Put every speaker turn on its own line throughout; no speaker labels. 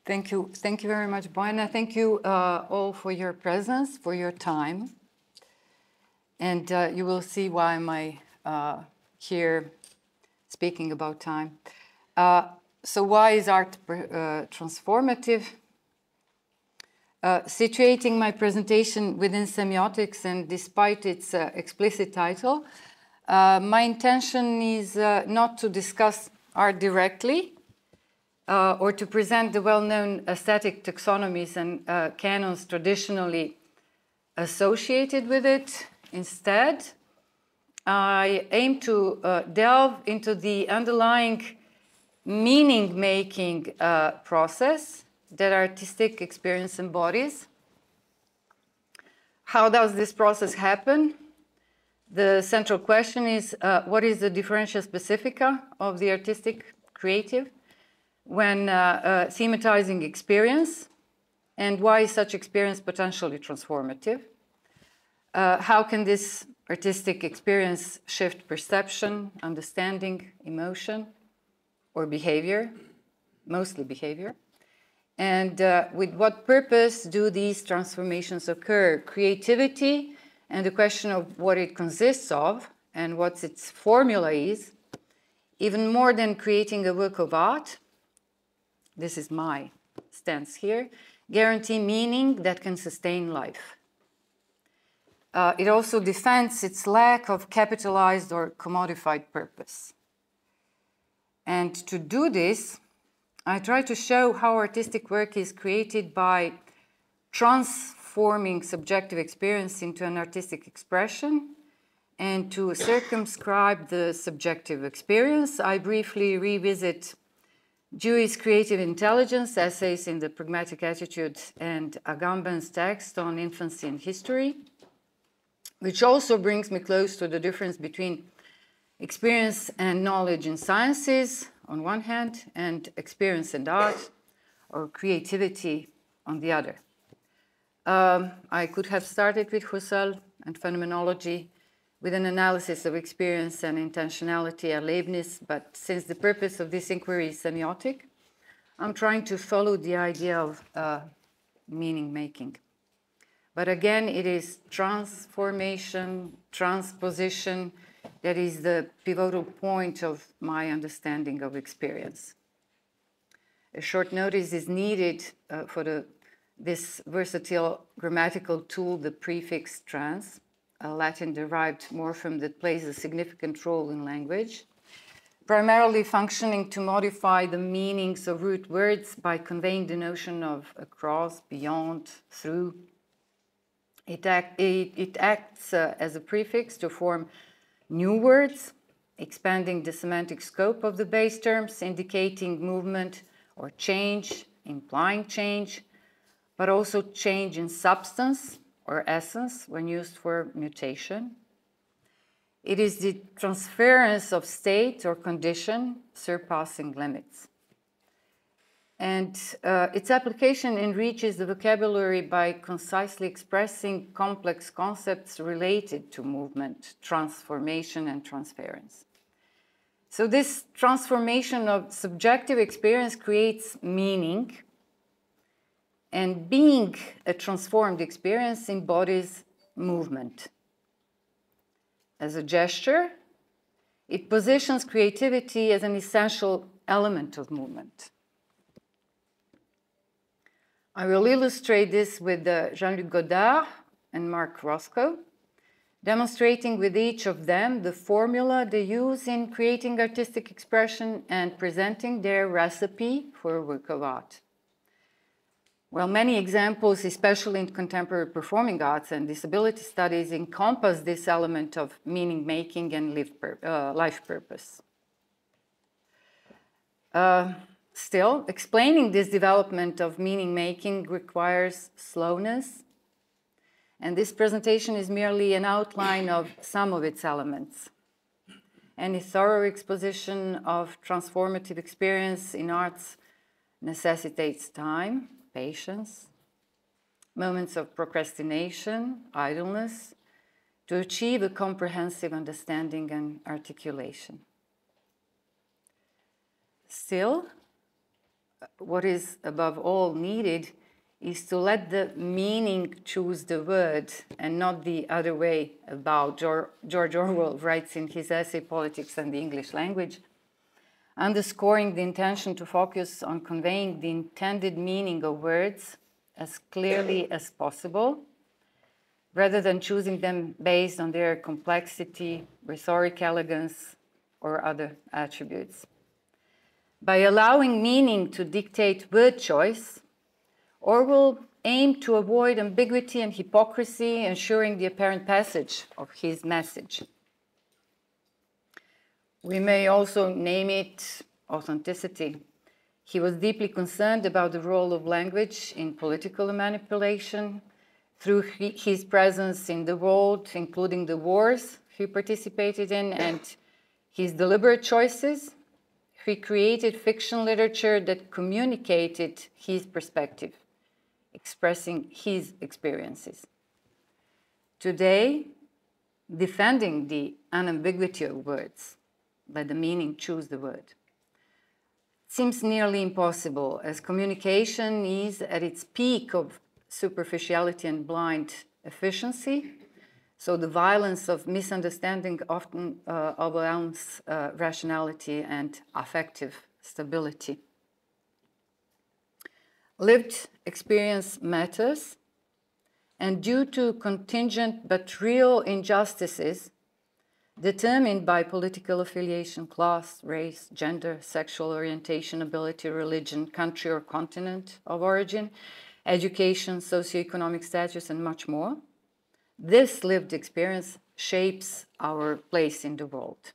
Thank you very much, Bojana. Thank you all for your presence, for your time. And you will see why am I here speaking about time. So why is art transformative? Situating my presentation within semiotics, and despite its explicit title, my intention is not to discuss art directly or to present the well-known aesthetic taxonomies and canons traditionally associated with it. Instead, I aim to delve into the underlying meaning-making process that artistic experience embodies. How does this process happen? The central question is, what is the differential specifica of the artistic creative when thematizing experience, and why is such experience potentially transformative? How can this artistic experience shift perception, understanding, emotion, or behavior, mostly behavior? And with what purpose do these transformations occur? Creativity and the question of what it consists of and what its formula is, even more than creating a work of art, this is my stance here, guarantee meaning that can sustain life. It also defends its lack of capitalized or commodified purpose. And to do this, I try to show how artistic work is created by transforming subjective experience into an artistic expression. And to circumscribe the subjective experience, I briefly revisit Dewey's Creative Intelligence, Essays in the Pragmatic Attitude, and Agamben's text on infancy and history, which also brings me close to the difference between experience and knowledge in sciences, on one hand, and experience and art, or creativity, on the other. I could have started with Husserl and phenomenology, with an analysis of experience and intentionality at Leibniz, but since the purpose of this inquiry is semiotic, I'm trying to follow the idea of meaning-making. But again, it is transformation, transposition, that is the pivotal point of my understanding of experience. A short notice is needed for this versatile grammatical tool, the prefix trans, a Latin-derived morpheme that plays a significant role in language, primarily functioning to modify the meanings of root words by conveying the notion of across, beyond, through. It acts as a prefix to form new words, expanding the semantic scope of the base terms, indicating movement or change, implying change, but also change in substance or essence when used for mutation. It is the transference of state or condition surpassing limits. And its application enriches the vocabulary by concisely expressing complex concepts related to movement, transformation, and transference. So this transformation of subjective experience creates meaning, and being a transformed experience embodies movement. As a gesture, it positions creativity as an essential element of movement. I will illustrate this with Jean-Luc Godard and Mark Roscoe, demonstrating with each of them the formula they use in creating artistic expression and presenting their recipe for a work of art. Well, many examples, especially in contemporary performing arts and disability studies, encompass this element of meaning-making and life purpose. Still, explaining this development of meaning-making requires slowness, and this presentation is merely an outline of some of its elements. Any thorough exposition of transformative experience in arts necessitates time, patience, moments of procrastination, idleness, to achieve a comprehensive understanding and articulation. Still, what is above all needed is to let the meaning choose the word and not the other way about. George Orwell writes in his essay, Politics and the English Language, underscoring the intention to focus on conveying the intended meaning of words as clearly as possible, rather than choosing them based on their complexity, rhetoric elegance, or other attributes. By allowing meaning to dictate word choice, Orwell aimed to avoid ambiguity and hypocrisy, ensuring the apparent passage of his message. We may also name it authenticity. He was deeply concerned about the role of language in political manipulation. Through his presence in the world, including the wars he participated in and his deliberate choices, he created fiction literature that communicated his perspective, expressing his experiences. Today, defending the unambiguity of words, let the meaning choose the word, seems nearly impossible, as communication is at its peak of superficiality and blind efficiency. So the violence of misunderstanding often overwhelms rationality and affective stability. Lived experience matters, and due to contingent but real injustices determined by political affiliation, class, race, gender, sexual orientation, ability, religion, country or continent of origin, education, socioeconomic status, and much more, this lived experience shapes our place in the world.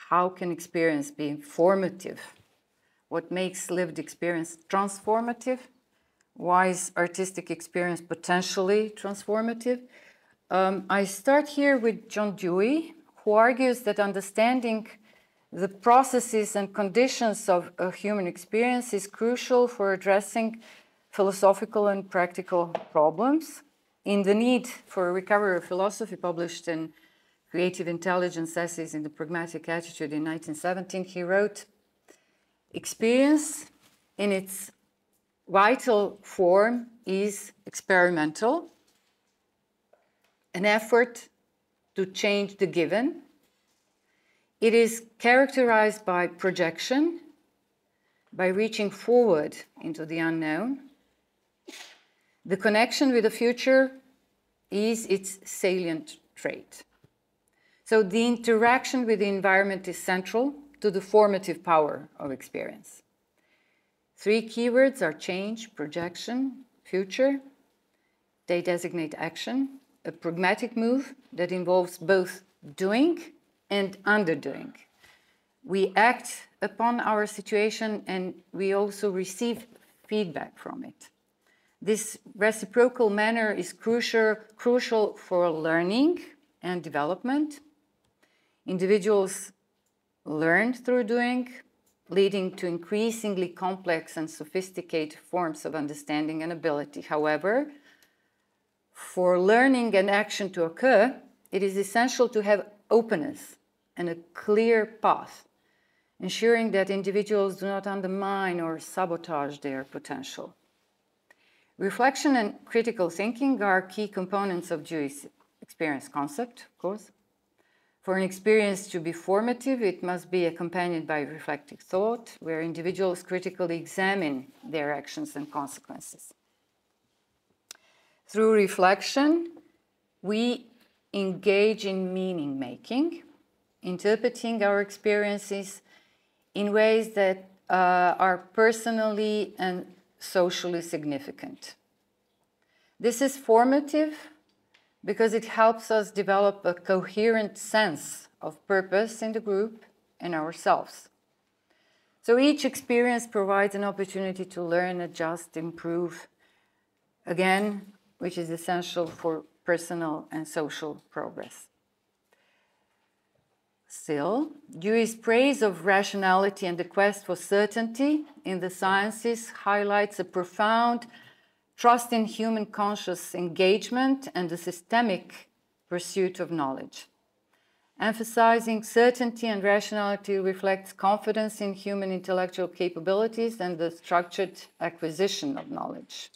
How can experience be informative? What makes lived experience transformative? Why is artistic experience potentially transformative? I start here with John Dewey, who argues that understanding the processes and conditions of a human experience is crucial for addressing philosophical and practical problems. In The Need for a Recovery of Philosophy, published in Creative Intelligence Essays in the Pragmatic Attitude in 1917, he wrote, "Experience in its vital form is experimental, an effort to change the given. It is characterized by projection, by reaching forward into the unknown. The connection with the future is its salient trait." So the interaction with the environment is central to the formative power of experience. Three keywords are change, projection, future. They designate action, a pragmatic move that involves both doing and underdoing. We act upon our situation and we also receive feedback from it. This reciprocal manner is crucial for learning and development. Individuals learn through doing, leading to increasingly complex and sophisticated forms of understanding and ability. However, for learning and action to occur, it is essential to have openness and a clear path, ensuring that individuals do not undermine or sabotage their potential. Reflection and critical thinking are key components of Dewey's experience concept, of course. For an experience to be formative, it must be accompanied by reflective thought, where individuals critically examine their actions and consequences. Through reflection, we engage in meaning making, interpreting our experiences in ways that are personally and socially significant. This is formative because it helps us develop a coherent sense of purpose in the group and ourselves. So each experience provides an opportunity to learn, adjust, improve, again, which is essential for personal and social progress. Still, Dewey's praise of rationality and the quest for certainty in the sciences highlights a profound trust in human conscious engagement and the systemic pursuit of knowledge. Emphasizing certainty and rationality reflects confidence in human intellectual capabilities and the structured acquisition of knowledge.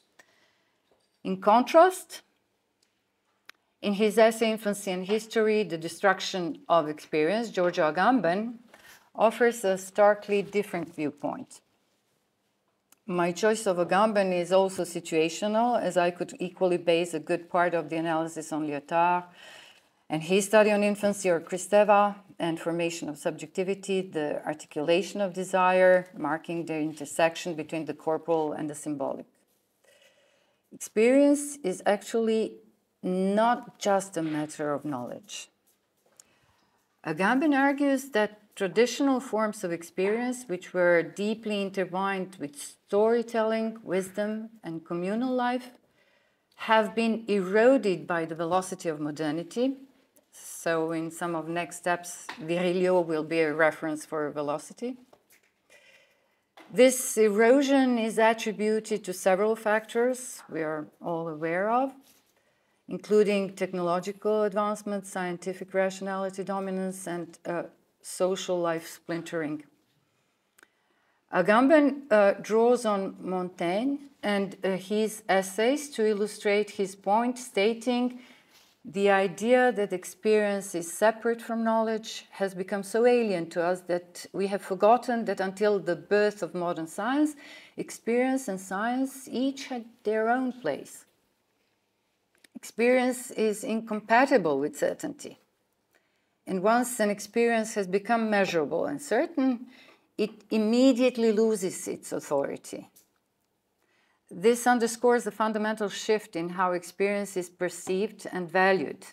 In contrast, in his essay Infancy and History, The Destruction of Experience, Giorgio Agamben offers a starkly different viewpoint. My choice of Agamben is also situational, as I could equally base a good part of the analysis on Lyotard and his study on infancy, or Kristeva, and formation of subjectivity, the articulation of desire, marking the intersection between the corporal and the symbolic. Experience is actually not just a matter of knowledge. Agamben argues that traditional forms of experience, which were deeply intertwined with storytelling, wisdom, and communal life, have been eroded by the velocity of modernity. So in some of next steps, Virilio will be a reference for velocity. This erosion is attributed to several factors we are all aware of, including technological advancement, scientific rationality dominance, and social life splintering. Agamben draws on Montaigne and his essays to illustrate his point, stating the idea that experience is separate from knowledge has become so alien to us that we have forgotten that until the birth of modern science, experience and science each had their own place. Experience is incompatible with certainty. And once an experience has become measurable and certain, it immediately loses its authority. This underscores the fundamental shift in how experience is perceived and valued.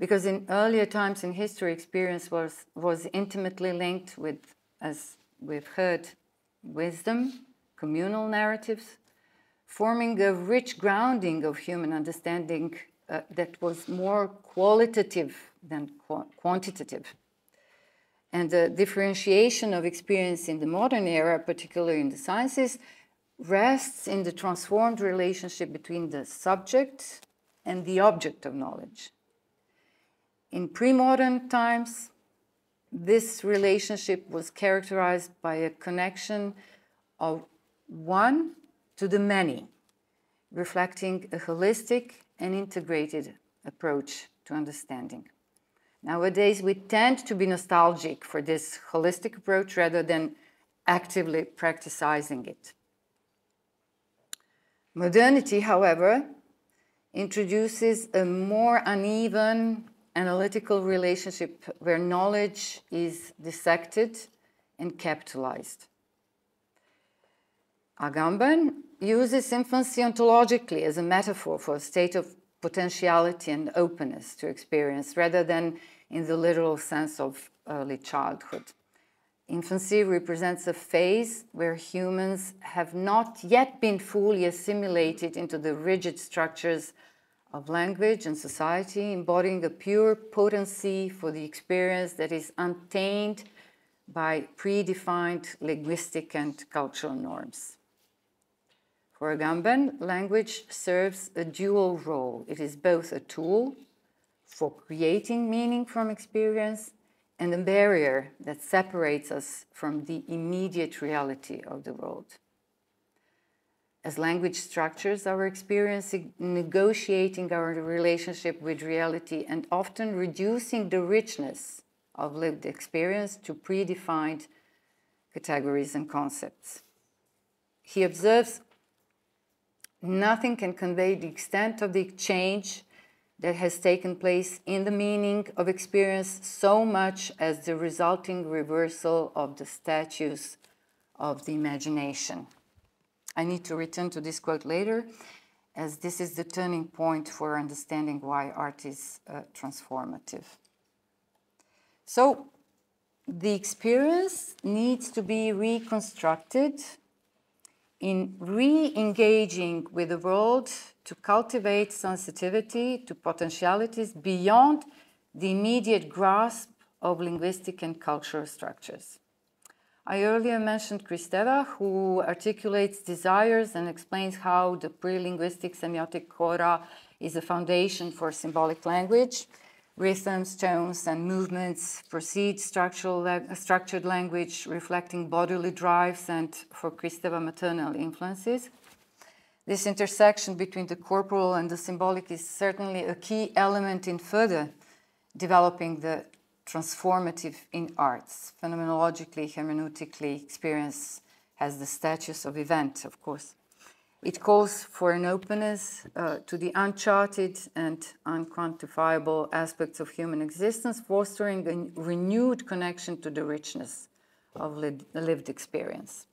Because in earlier times in history, experience was intimately linked with, as we've heard, wisdom, communal narratives, forming a rich grounding of human understanding that was more qualitative than quantitative. And the differentiation of experience in the modern era, particularly in the sciences, rests in the transformed relationship between the subject and the object of knowledge. In pre-modern times, this relationship was characterized by a connection of one to the many, reflecting a holistic and integrated approach to understanding. Nowadays, we tend to be nostalgic for this holistic approach rather than actively practicing it. Modernity, however, introduces a more uneven analytical relationship where knowledge is dissected and capitalized. Agamben uses infancy ontologically as a metaphor for a state of potentiality and openness to experience, rather than in the literal sense of early childhood. Infancy represents a phase where humans have not yet been fully assimilated into the rigid structures of language and society, embodying a pure potency for the experience that is untainted by predefined linguistic and cultural norms. For Agamben, language serves a dual role. It is both a tool for creating meaning from experience and a barrier that separates us from the immediate reality of the world. As language structures our experience, negotiating our relationship with reality and often reducing the richness of lived experience to predefined categories and concepts. He observes, nothing can convey the extent of the change that has taken place in the meaning of experience so much as the resulting reversal of the status of the imagination. I need to return to this quote later, as this is the turning point for understanding why art is transformative. So, the experience needs to be reconstructed in re-engaging with the world to cultivate sensitivity to potentialities beyond the immediate grasp of linguistic and cultural structures. I earlier mentioned Kristeva, who articulates desires and explains how the pre-linguistic semiotic coda is a foundation for symbolic language. rhythms, tones, and movements proceed structured language reflecting bodily drives and, for Kristeva, maternal influences. This intersection between the corporal and the symbolic is certainly a key element in further developing the transformative in arts. Phenomenologically, hermeneutically, experience has the status of event, of course. It calls for an openness to the uncharted and unquantifiable aspects of human existence, fostering a renewed connection to the richness of lived experience.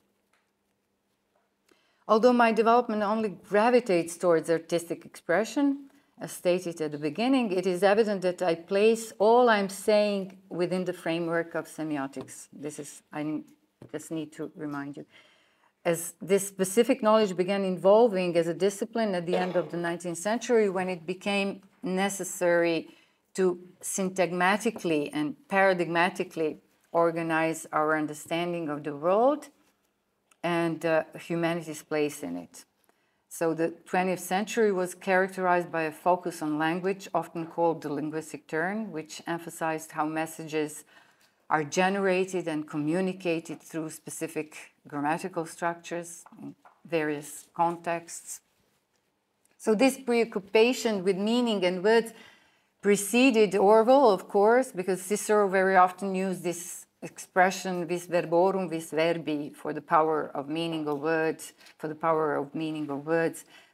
Although my development only gravitates towards artistic expression, as stated at the beginning, it is evident that I place all I'm saying within the framework of semiotics. I just need to remind you. As this specific knowledge began evolving as a discipline at the end of the 19th century, when it became necessary to syntagmatically and paradigmatically organize our understanding of the world and humanity's place in it. So the 20th century was characterized by a focus on language, often called the linguistic turn, which emphasized how messages are generated and communicated through specific grammatical structures in various contexts. So this preoccupation with meaning and words preceded Orwell, of course, because Cicero very often used this expression vis verborum, vis verbi, for the power of meaning of words,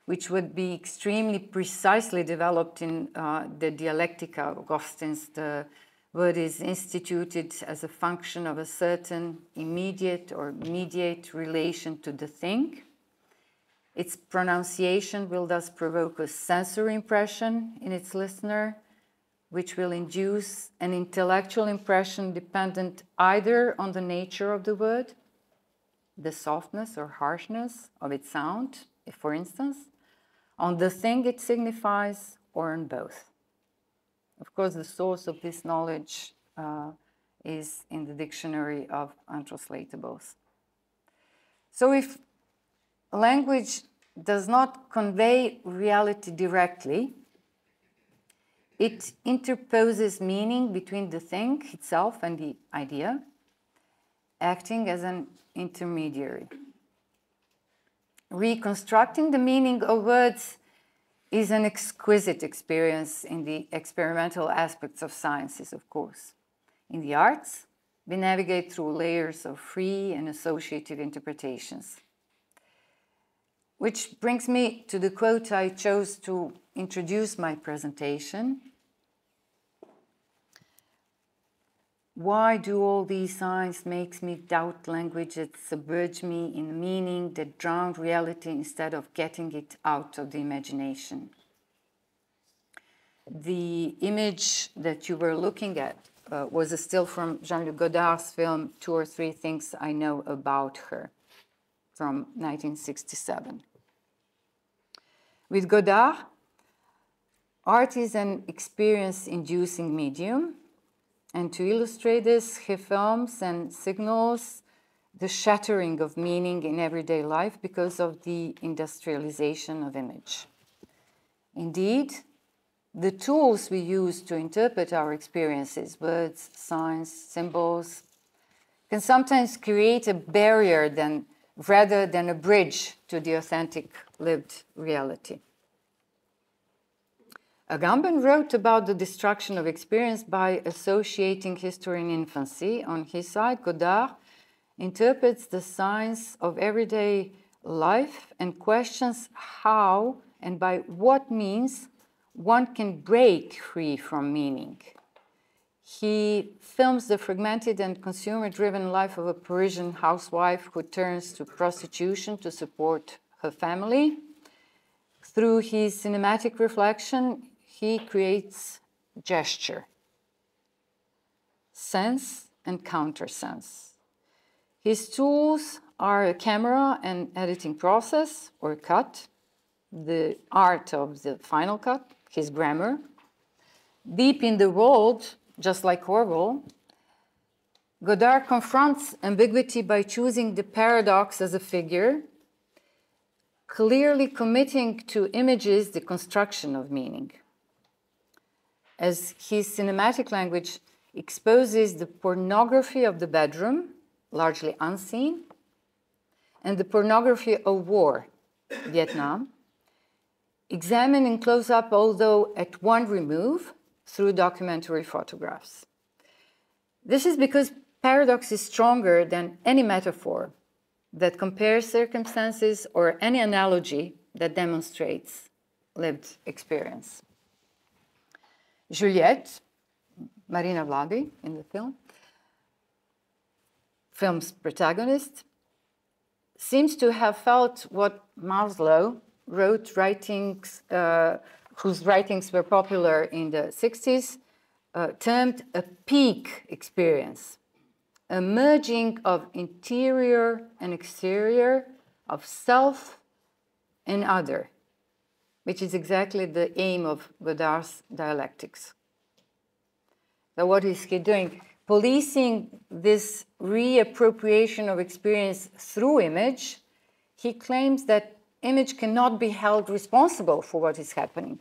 which would be extremely precisely developed in the Dialectica of Augustin's. The word is instituted as a function of a certain immediate or mediate relation to the thing. Its pronunciation will thus provoke a sensory impression in its listener, which will induce an intellectual impression dependent either on the nature of the word, the softness or harshness of its sound, if, for instance, on the thing it signifies, or on both. Of course, the source of this knowledge is in the Dictionary of Untranslatables. So if language does not convey reality directly, it interposes meaning between the thing itself and the idea, acting as an intermediary. Reconstructing the meaning of words is an exquisite experience in the experimental aspects of sciences, of course. In the arts, we navigate through layers of free and associative interpretations. Which brings me to the quote I chose to introduce my presentation. Why do all these signs make me doubt language that submerge me in meaning that drown reality instead of getting it out of the imagination? The image that you were looking at was a still from Jean-Luc Godard's film 2 or 3 Things I Know About Her from 1967. With Godard, art is an experience-inducing medium, and to illustrate this, he films and signals the shattering of meaning in everyday life because of the industrialization of image. Indeed, the tools we use to interpret our experiences, words, signs, symbols, can sometimes create a barrier rather than a bridge to the authentic lived reality. Agamben wrote about the destruction of experience by associating history and infancy. On his side, Godard interprets the signs of everyday life and questions how and by what means one can break free from meaning. He films the fragmented and consumer-driven life of a Parisian housewife who turns to prostitution to support her family. Through his cinematic reflection, he creates gesture, sense, and countersense. His tools are a camera and editing process, or cut, the art of the final cut, his grammar. Deep in the world, just like Orwell, Godard confronts ambiguity by choosing the paradox as a figure, clearly committing to images the construction of meaning. as his cinematic language exposes the pornography of the bedroom, largely unseen, and the pornography of war, Vietnam, examined in close-up, although at one remove, through documentary photographs. This is because paradox is stronger than any metaphor that compares circumstances or any analogy that demonstrates lived experience. Juliette, Marina Vladi in the film's protagonist, seems to have felt what Maslow wrote, whose writings were popular in the 60s, termed a peak experience, a merging of interior and exterior, of self and other, which is exactly the aim of Godard's dialectics. So what is he doing? Policing this reappropriation of experience through image, he claims that image cannot be held responsible for what is happening.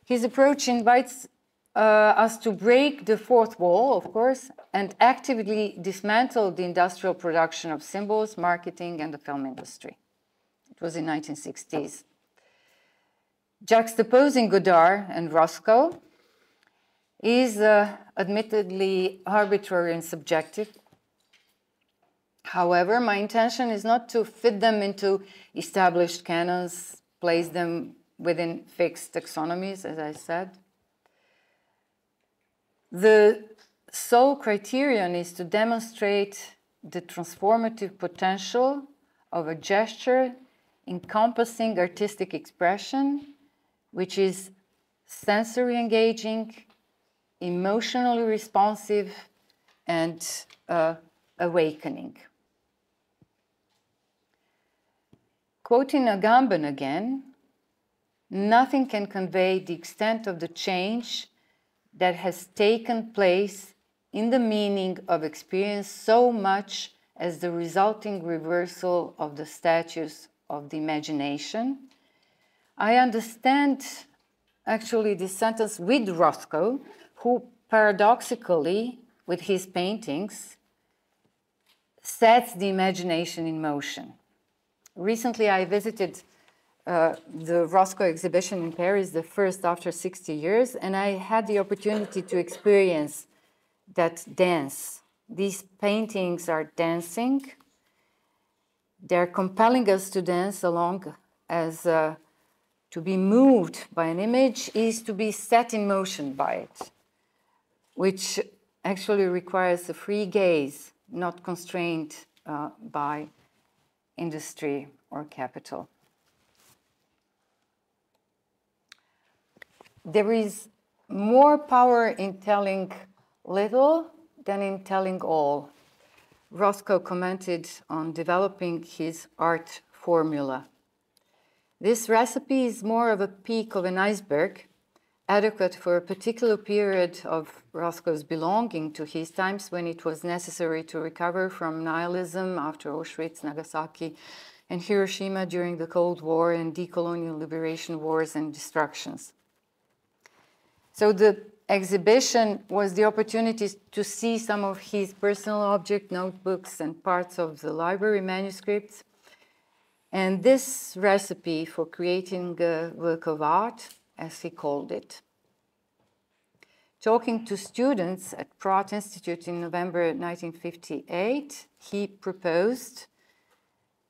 His approach invites us to break the fourth wall, of course, and actively dismantle the industrial production of symbols, marketing, and the film industry. It was in the 1960s. Juxtaposing Godard and Roscoe is admittedly arbitrary and subjective. However, my intention is not to fit them into established canons, place them within fixed taxonomies, as I said. The sole criterion is to demonstrate the transformative potential of a gesture encompassing artistic expression, which is sensory engaging, emotionally responsive, and awakening. Quoting Agamben again, nothing can convey the extent of the change that has taken place in the meaning of experience so much as the resulting reversal of the status of the imagination. I understand actually this sentence with Roscoe, who paradoxically, with his paintings, sets the imagination in motion. Recently, I visited the Roscoe exhibition in Paris, the first after 60 years, and I had the opportunity to experience that dance. These paintings are dancing. They're compelling us to dance along, as to be moved by an image is to be set in motion by it, which actually requires a free gaze, not constrained by industry or capital. There is more power in telling little than in telling all. Roscoe commented on developing his art formula. This recipe is more of a peak of an iceberg, adequate for a particular period of Roscoe's belonging to his times when it was necessary to recover from nihilism after Auschwitz, Nagasaki, and Hiroshima during the Cold War and decolonial liberation wars and destructions. So the exhibition was the opportunity to see some of his personal object notebooks and parts of the library manuscripts. And this recipe for creating a work of art, as he called it. Talking to students at Pratt Institute in November 1958, he proposed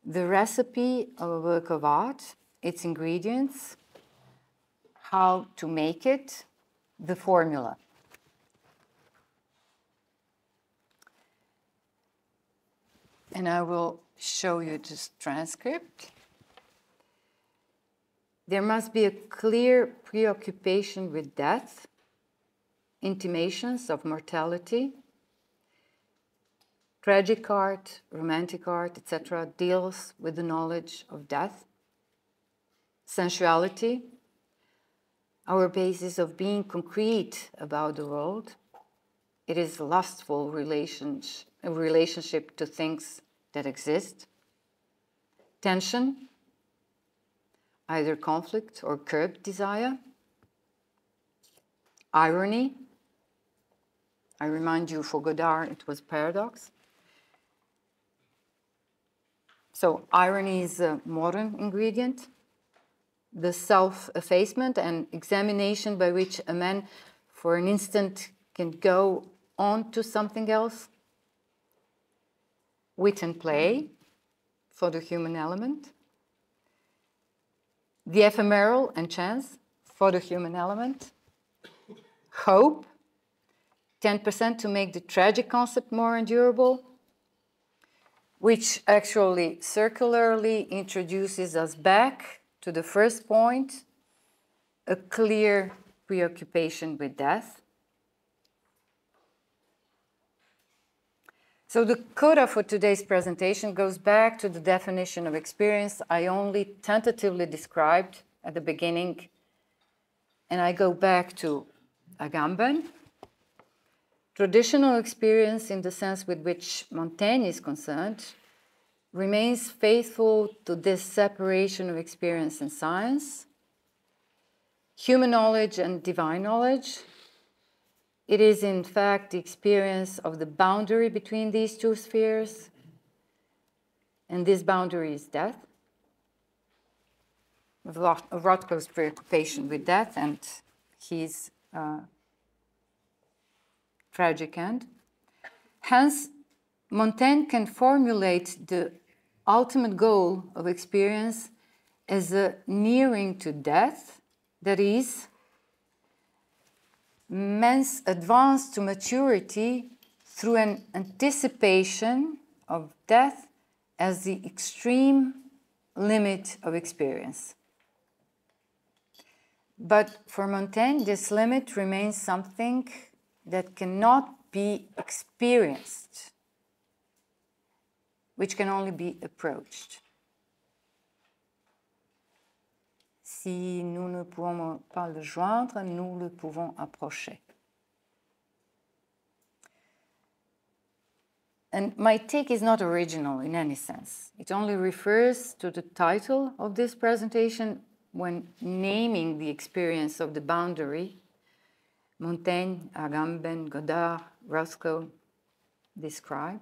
the recipe of a work of art, its ingredients, how to make it, the formula. And I will show you this transcript. There must be a clear preoccupation with death, intimations of mortality. Tragic art, romantic art, etc., deals with the knowledge of death. Sensuality, our basis of being concrete about the world. It is a lustful relationship to things that exist. Tension, either conflict or curbed desire. irony. I remind you, for Godard, it was paradox. So irony is a modern ingredient. The self-effacement and examination by which a man, for an instant, can go on to something else. Wit and play, for the human element. The ephemeral and chance, for the human element. Hope, 10% to make the tragic concept more endurable, which actually circularly introduces us back to the first point, a clear preoccupation with death. So the coda for today's presentation goes back to the definition of experience I only tentatively described at the beginning, and I go back to Agamben. Traditional experience, in the sense with which Montaigne is concerned, remains faithful to this separation of experience and science, human knowledge and divine knowledge. It is, in fact, the experience of the boundary between these two spheres, and this boundary is death. Rothko's preoccupation with death and his tragic end. Hence, Montaigne can formulate the ultimate goal of experience as a nearing to death, that is, man's advance to maturity through an anticipation of death as the extreme limit of experience. But for Montaigne, this limit remains something that cannot be experienced, which can only be approached. Si nous ne pouvons pas le joindre, nous le pouvons approcher. And my take is not original in any sense. It only refers to the title of this presentation when naming the experience of the boundary. Montaigne, Agamben, Godard, Rothko describe.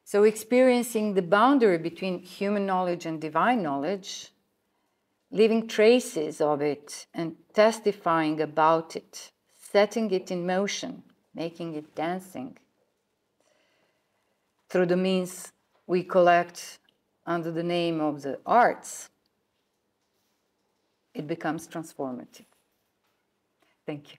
So experiencing the boundary between human knowledge and divine knowledge, leaving traces of it and testifying about it, setting it in motion, making it dancing, through the means we collect under the name of the arts, it becomes transformative. Thank you.